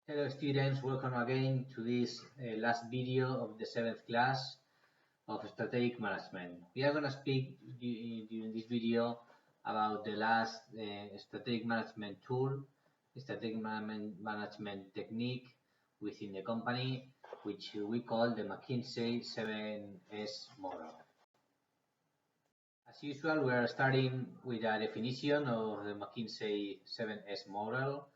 Hello students, welcome again to this last video of the 7th class of Strategic Management. We are going to speak during this video about the last strategic management tool, strategic management technique within the company, which we call the McKinsey 7S model. As usual, we are starting with a definition of the McKinsey 7S model.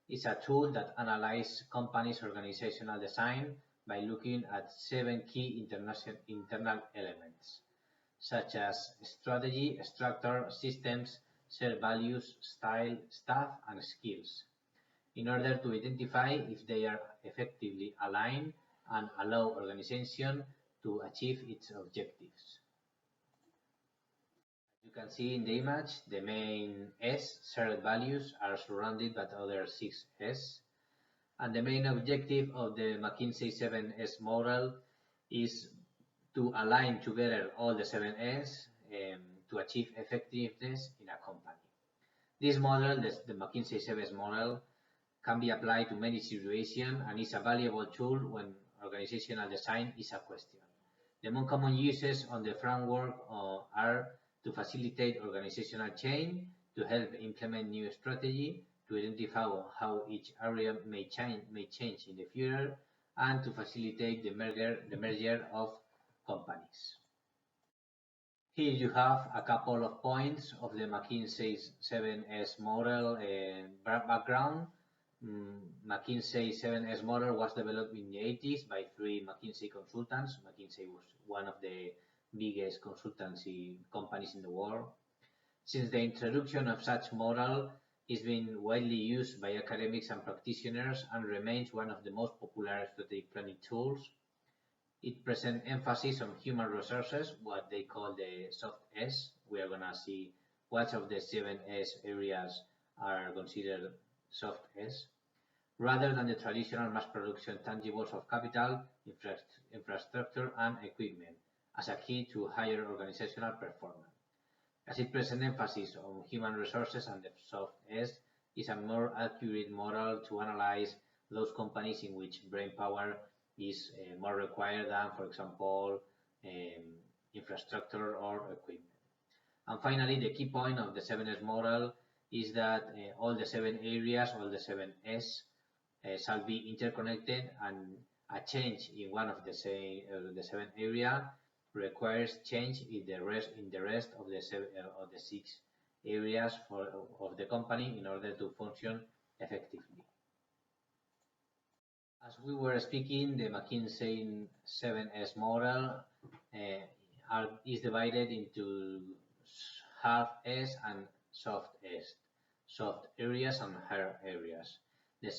It's a tool that analyzes companies' organizational design by looking at 7 key internal elements, such as strategy, structure, systems, shared values, style, staff, and skills, in order to identify if they are effectively aligned and allow organization to achieve its objectives. You can see in the image, the main S, shared values, are surrounded by other 6 S. And the main objective of the McKinsey 7S model is to align together all the 7 S to achieve effectiveness in a company. This model, the McKinsey 7S model, can be applied to many situations and is a valuable tool when organizational design is a question. The most common uses on the framework are to facilitate organizational change, to help implement new strategy, to identify how each area may change in the future, and to facilitate the merger of companies. Here you have a couple of points of the McKinsey 7S model background. McKinsey 7S model was developed in the 80s by 3 McKinsey consultants. McKinsey was one of the biggest consultancy companies in the world. Since the introduction of such model, it's been widely used by academics and practitioners and remains one of the most popular strategic planning tools. It presents emphasis on human resources, what they call the soft S. We are going to see what of the 7S areas are considered soft S, rather than the traditional mass production tangibles of capital, infrastructure, and equipment, as a key to higher organizational performance. As it presents emphasis on human resources and the soft S is a more accurate model to analyze those companies in which brain power is more required than, for example, infrastructure or equipment. And finally, the key point of the 7S model is that all the 7 areas, all the 7S, shall be interconnected, and a change in one of the 7 area requires change in the rest of the 6 areas of the company in order to function effectively. As we were speaking, the McKinsey 7S model is divided into hard S and soft S, soft areas and hard areas. The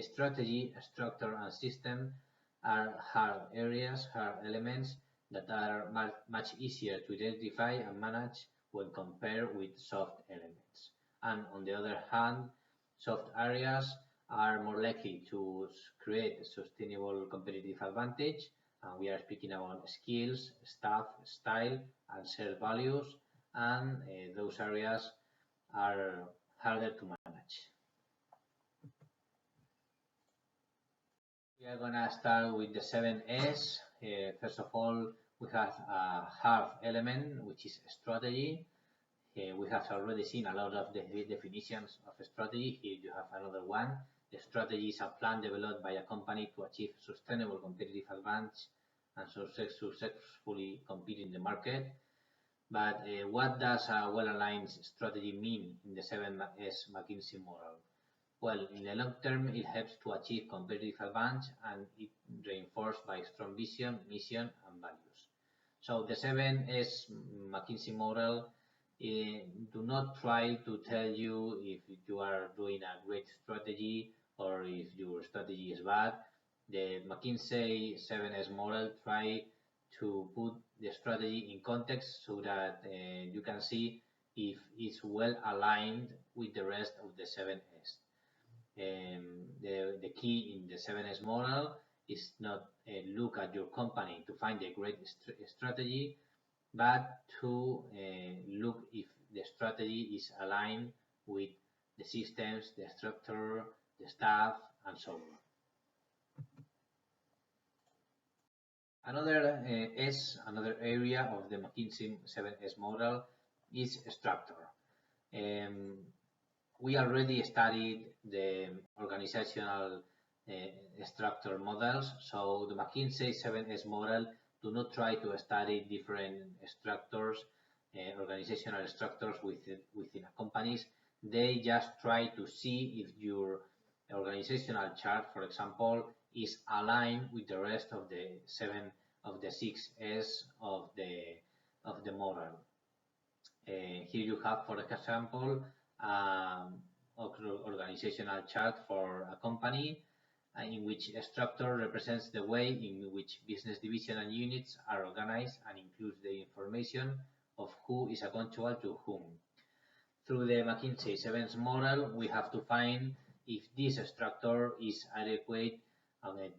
strategy, structure, and system are hard areas, hard elements that are much easier to identify and manage when compared with soft elements. And on the other hand, soft areas are more likely to create sustainable competitive advantage. And we are speaking about skills, staff, style, and shared values, and those areas are harder to manage. We are going to start with the 7S. First of all, we have a hard element, which is strategy. We have already seen a lot of the definitions of strategy. Here you have another one. The strategy is a plan developed by a company to achieve sustainable competitive advantage and successfully compete in the market. But what does a well-aligned strategy mean in the 7S McKinsey model? Well, in the long term, it helps to achieve competitive advantage, and it reinforced by strong vision, mission, and values. So the 7S McKinsey model do not try to tell you if you are doing a great strategy or if your strategy is bad. The McKinsey 7S model try to put the strategy in context so that you can see if it's well aligned with the rest of the 7S. The key in the 7S model is not look at your company to find a great strategy, but to look if the strategy is aligned with the systems, the structure, the staff, and so on. Another area of the McKinsey 7S model is structure. We already studied the organizational structure models, so the McKinsey 7S model do not try to study different structures, organizational structures within companies. They just try to see if your organizational chart, for example, is aligned with the rest of the 6 S of the model. Here you have, for example, organizational chart for a company in which a structure represents the way in which business division and units are organized and includes the information of who is accountable to whom. Through the McKinsey 7S model, we have to find if this structure is adequate,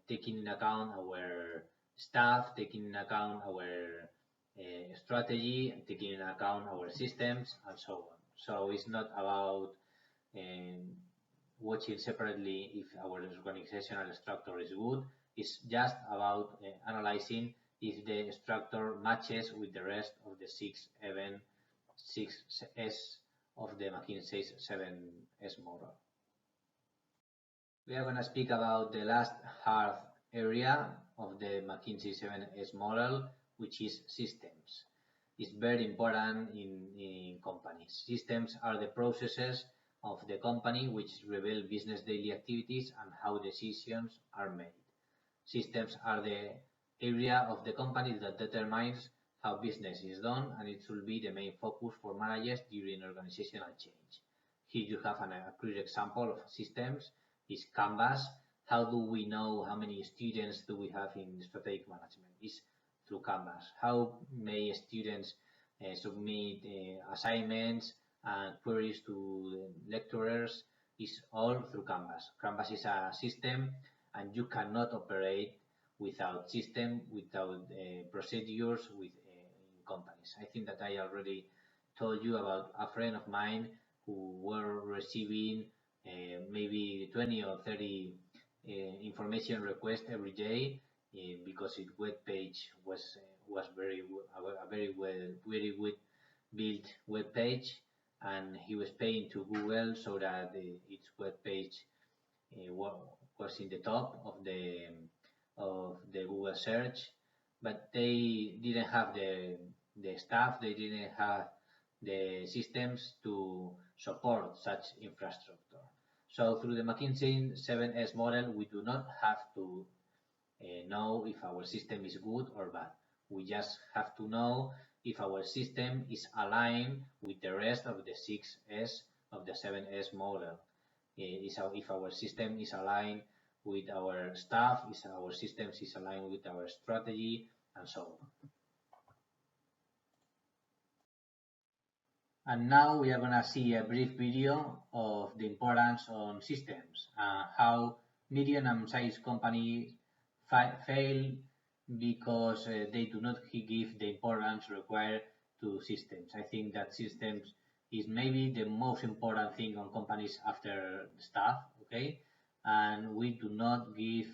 taking into account our staff, taking into account our strategy, taking into account our systems, and so on. So it's not about watching separately if our organizational structure is good. It's just about analyzing if the structure matches with the rest of the 6 S of the McKinsey 7S model. We are going to speak about the last hard area of the McKinsey 7S model, which is systems. It's very important in companies. Systems are the processes of the company which reveal business daily activities and how decisions are made. Systems are the area of the company that determines how business is done, and it should be the main focus for managers during organizational change. Here you have a clear example of systems. Is Canvas. How do we know how many students do we have in strategic management? Is through Canvas. How many students submit assignments and queries to lecturers is all through Canvas. Canvas is a system, and you cannot operate without system, without procedures in companies. I think that I already told you about a friend of mine who were receiving maybe 20 or 30 information requests every day because its web page was a very good built web page, and he was paying to Google so that its web page was in the top of the Google search, but they didn't have the staff, they didn't have the systems to support such infrastructure. So through the McKinsey 7S model, we do not have to know if our system is good or bad. We just have to know if our system is aligned with the rest of the 6S of the 7S model. If our system is aligned with our staff, if our systems is aligned with our strategy, and so on. And now we are going to see a brief video of the importance on systems, how medium and sized companies fail because they do not give the importance required to systems. I think that systems is maybe the most important thing on companies after staff, okay? And we do not give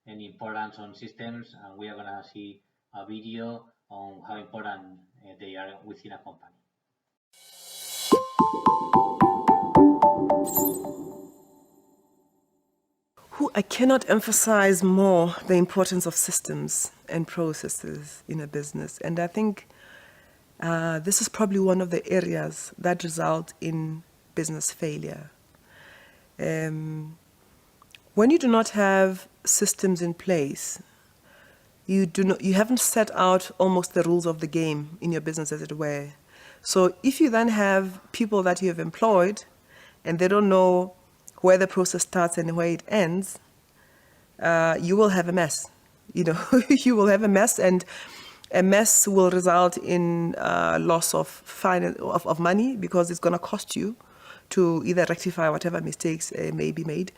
any importance on systems, and we are going to see a video on how important they are within a company. I cannot emphasize more the importance of systems and processes in a business. And I think this is probably one of the areas that result in business failure. When you do not have systems in place, you haven't set out almost the rules of the game in your business, as it were. So if you then have people that you have employed and they don't know where the process starts and where it ends, you will have a mess. You will have a mess, and a mess will result in loss of money, because it's going to cost you to either rectify whatever mistakes may be made.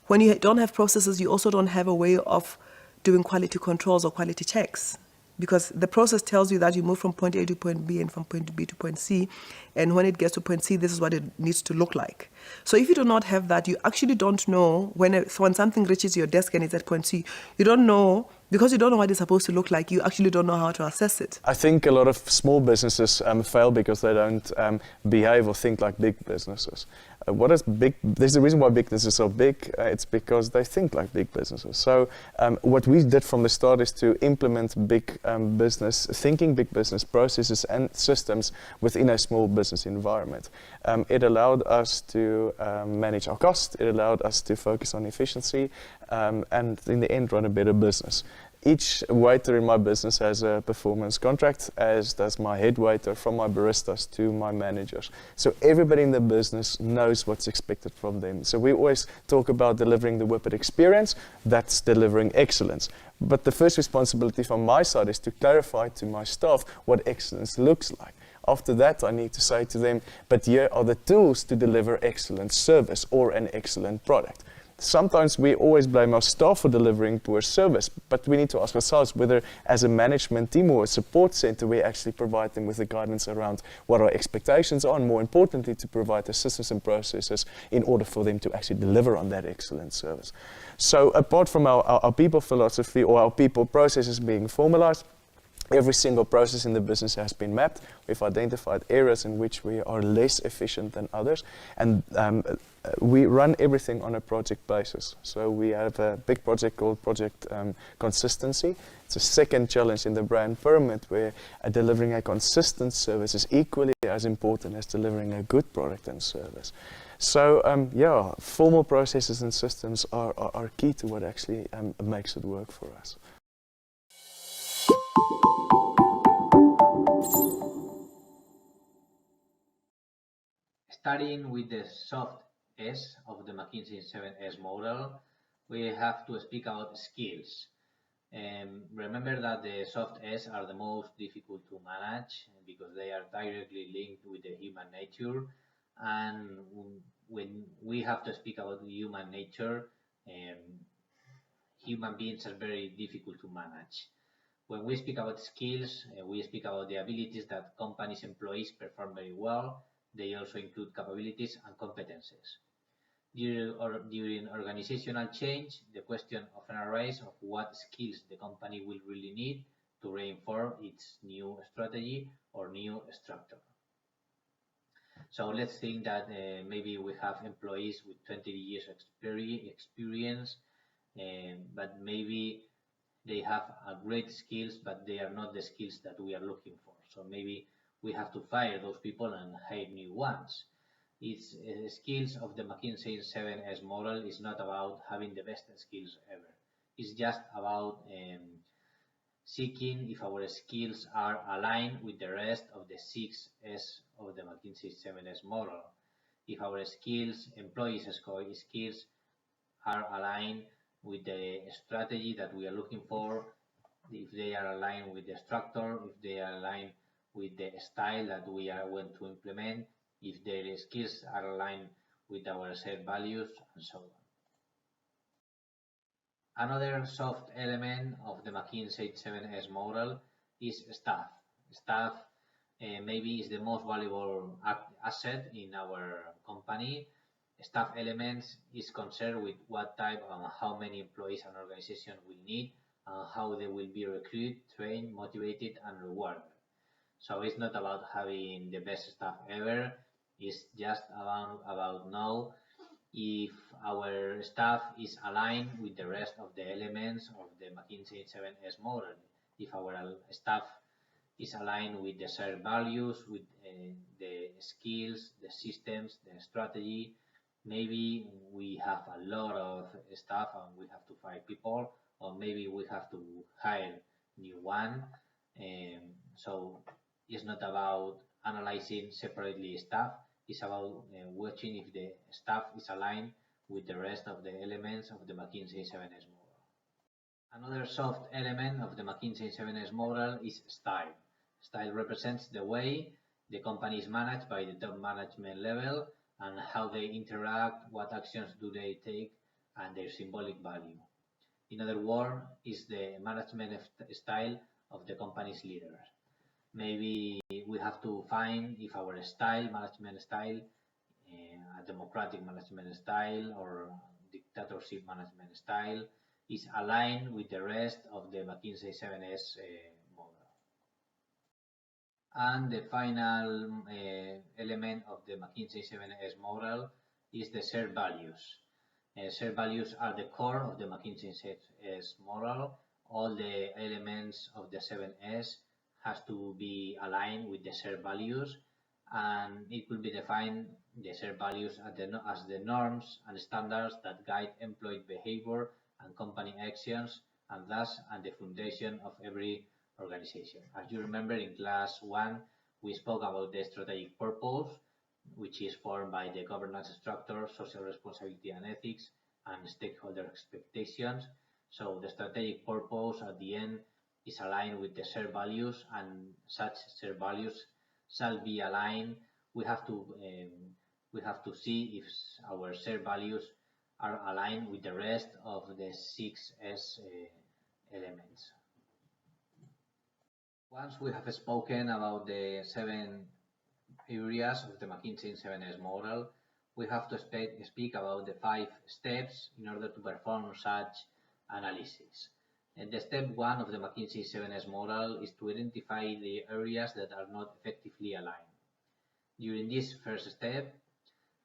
When you don't have processes, you also don't have a way of doing quality controls or quality checks. because the process tells you that you move from point A to point B and from point B to point C, and when it gets to point C, this is what it needs to look like. So if you do not have that, you actually don't know when something reaches your desk and it's at point C, you don't know, because you don't know what it's supposed to look like, you actually don't know how to assess it. I think a lot of small businesses fail because they don't behave or think like big businesses. There's a reason why big businesses are big. It's because they think like big businesses. So what we did from the start is to implement big business processes and systems within a small business environment. It allowed us to manage our costs. It allowed us to focus on efficiency, and in the end, run a better business. Each waiter in my business has a performance contract, as does my head waiter, from my baristas to my managers. So everybody in the business knows what's expected from them. So we always talk about delivering the Whippet experience. That's delivering excellence. But the first responsibility from my side is to clarify to my staff what excellence looks like. After that, I need to say to them, but here are the tools to deliver excellent service or an excellent product. Sometimes we always blame our staff for delivering poor service, but we need to ask ourselves whether as a management team or a support center we actually provide them with the guidance around what our expectations are, and more importantly to provide the systems and processes in order for them to actually deliver on that excellent service. So apart from our people philosophy or our people processes being formalized, every single process in the business has been mapped. We've identified areas in which we are less efficient than others, and we run everything on a project basis. So we have a big project called Project Consistency. It's a second challenge in the brand pyramid, where delivering a consistent service is equally as important as delivering a good product and service. So formal processes and systems are key to what actually makes it work for us. Starting with the soft S of the McKinsey 7S model, we have to speak about skills. Remember that the soft S are the most difficult to manage because they are directly linked with the human nature. And when we have to speak about human nature, human beings are very difficult to manage. When we speak about skills, we speak about the abilities that companies' employees perform very well. They also include capabilities and competences. During organizational change, the question often arises of what skills the company will really need to reinforce its new strategy or new structure. So let's think that maybe we have employees with 20 years experience, but maybe they have great skills, but they are not the skills that we are looking for. So maybe we have to fire those people and hire new ones. It's skills of the McKinsey 7S model is not about having the best skills ever. It's just about seeking if our skills are aligned with the rest of the 6S of the McKinsey 7S model. If our skills, employees' skills, are aligned with the strategy that we are looking for, if they are aligned with the structure, if they are aligned with the style that we are going to implement, if their skills are aligned with our shared values, and so on. Another soft element of the McKinsey 7S model is staff. Staff maybe is the most valuable asset in our company. Staff elements is concerned with what type and how many employees an organization will need and how they will be recruited, trained, motivated, and rewarded. So it's not about having the best staff ever. It's just about know if our staff is aligned with the rest of the elements of the McKinsey 7S model. If our staff is aligned with the shared values, with the skills, the systems, the strategy. Maybe we have a lot of staff and we have to fire people, or maybe we have to hire new one. So it's not about analyzing separately staff. It's about watching if the staff is aligned with the rest of the elements of the McKinsey 7S model. Another soft element of the McKinsey 7S model is style. Style represents the way the company is managed by the top management level and how they interact, what actions do they take, and their symbolic value. In other words, is the management style of the company's leaders. Maybe we have to find if our management style, a democratic management style or dictatorship management style, is aligned with the rest of the McKinsey 7S model. And the final element of the McKinsey 7S model is the shared values. Shared values are the core of the McKinsey 7S model. All the elements of the 7S has to be aligned with the shared values, and it will be defined the shared values as the norms and standards that guide employee behavior and company actions, and thus the foundation of every organization. As you remember, in class 1 we spoke about the strategic purpose, which is formed by the governance structure, social responsibility and ethics, and stakeholder expectations. So the strategic purpose at the end is aligned with the shared values, and such shared values shall be aligned. We have to see if our shared values are aligned with the rest of the 6S elements. Once we have spoken about the 7 areas of the McKinsey 7S model, we have to speak about the 5 steps in order to perform such analysis. And the step 1 of the McKinsey 7S model is to identify the areas that are not effectively aligned. During this first step,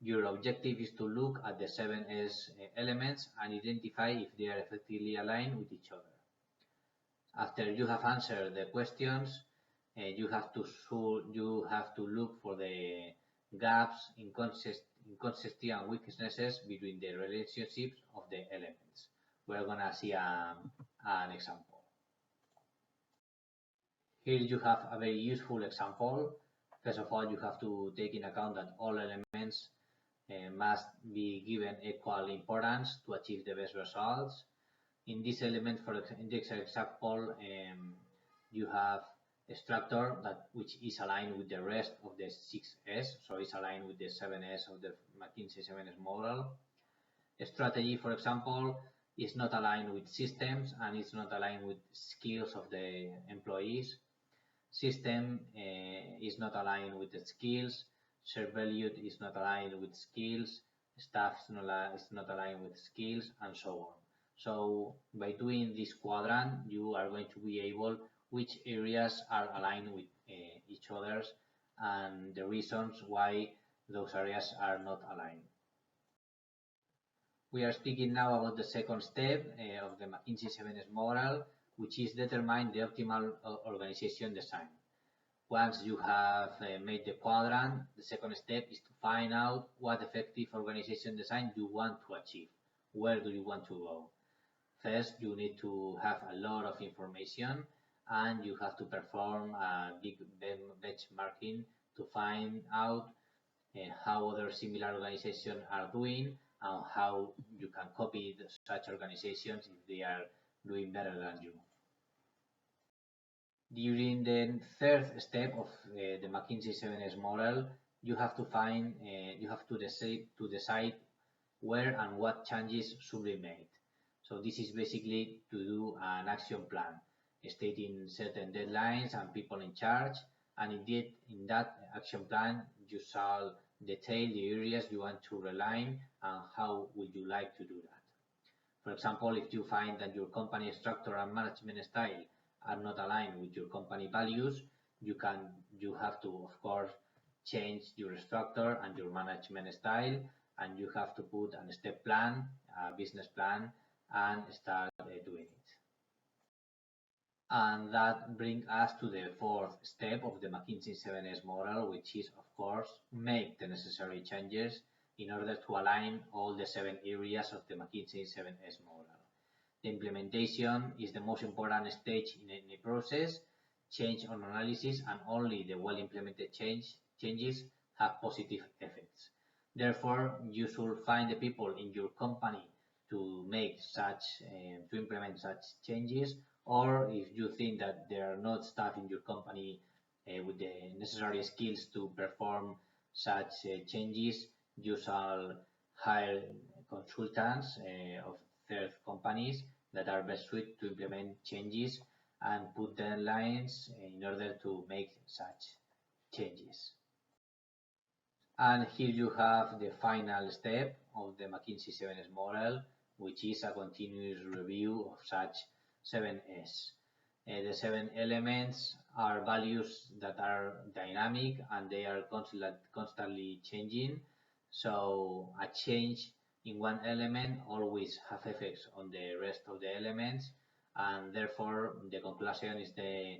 your objective is to look at the 7S elements and identify if they are effectively aligned with each other. After you have answered the questions, you have to look for the gaps, inconsistency and weaknesses between the relationships of the elements. We're gonna see an example. Here you have a very useful example. First of all, you have to take in account that all elements must be given equal importance to achieve the best results. In this element, in this example, you have a structure which is aligned with the rest of the 6S, so it's aligned with the 7S of the McKinsey 7S model. A strategy, for example, is not aligned with systems and it's not aligned with skills of the employees. System is not aligned with the skills. Shared value is not aligned with skills. Staff is not aligned with skills, and so on. So by doing this quadrant, you are going to be able which areas are aligned with each other and the reasons why those areas are not aligned. We are speaking now about the second step of the McKinsey 7S model, which is determine the optimal organization design. Once you have made the quadrant, the second step is to find out what effective organization design you want to achieve. Where do you want to go? First, you need to have a lot of information and you have to perform a big benchmarking to find out how other similar organizations are doing and how you can copy such organizations if they are doing better than you. During the third step of the McKinsey 7S model, you have to decide where and what changes should be made. So this is basically to do an action plan, stating certain deadlines and people in charge, and indeed in that action plan you shall detail the areas you want to realign and how would you like to do that. For example, if you find that your company structure and management style are not aligned with your company values, you have to, of course, change your structure and your management style, and you have to put a step plan, a business plan, and start doing it. And that brings us to the fourth step of the McKinsey 7S model, which is, of course, make the necessary changes in order to align all the 7 areas of the McKinsey 7S model. The implementation is the most important stage in any process. Change on analysis and only the well-implemented changes have positive effects. Therefore, you should find the people in your company to implement such changes, or if you think that there are not staff in your company with the necessary skills to perform such changes, you shall hire consultants of third companies that are best suited to implement changes, and put deadlines in order to make such changes. And here you have the final step of the McKinsey 7S model, which is a continuous review of such 7S. The 7 elements are values that are dynamic and they are constantly changing. So a change in one element always have effects on the rest of the elements, and therefore the conclusion is the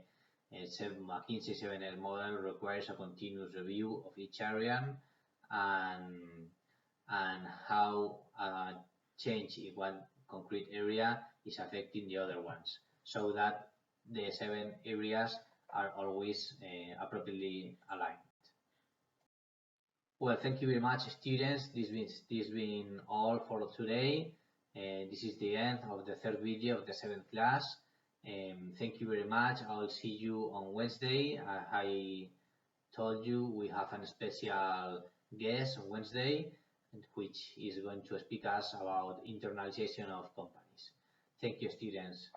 McKinsey 7S model requires a continuous review of each area and how a change in one concrete area is affecting the other ones, so that the 7 areas are always appropriately aligned. Well, thank you very much, students. This been all for today. This is the end of the third video of the 7th class. Thank you very much. I'll see you on Wednesday. I told you we have a special guest on Wednesday, which is going to speak us about internalization of companies. Thank you, students.